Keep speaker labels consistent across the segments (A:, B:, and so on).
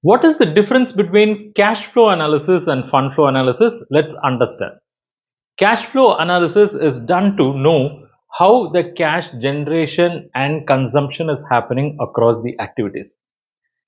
A: What is the difference between cash flow analysis and fund flow analysis? Let's understand. Cash flow analysis is done to know how the cash generation and consumption is happening across the activities.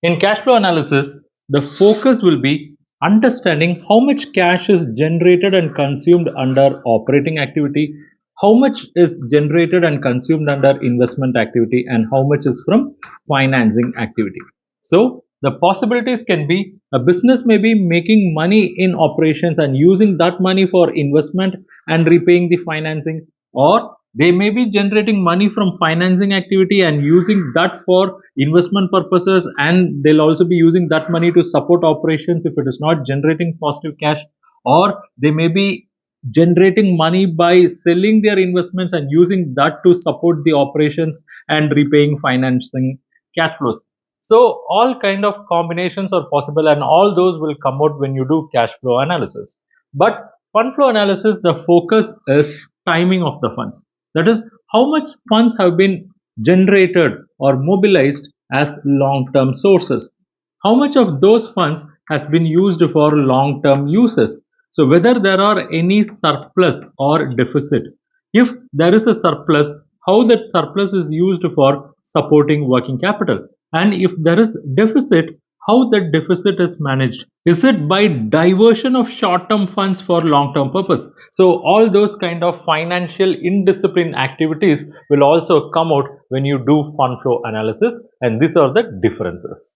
A: In cash flow analysis, the focus will be understanding how much cash is generated and consumed under operating activity, how much is generated and consumed under investment activity, and how much is from financing activity. So, the possibilities can be a business may be making money in operations and using that money for investment and repaying the financing, or they may be generating money from financing activity and using that for investment purposes, and they'll also be using that money to support operations if it is not generating positive cash, or they may be generating money by selling their investments and using that to support the operations and repaying financing cash flows. So all kind of combinations are possible, and all those will come out when you do cash flow analysis. But fund flow analysis, the focus is timing of the funds. That is, how much funds have been generated or mobilized as long-term sources. How much of those funds has been used for long-term uses? So whether there are any surplus or deficit. If there is a surplus, how that surplus is used for supporting working capital. And if there is deficit, how that deficit is managed. Is it by diversion of short-term funds for long-term purpose? So all those kind of financial indiscipline activities will also come out when you do fund flow analysis, and these are the differences.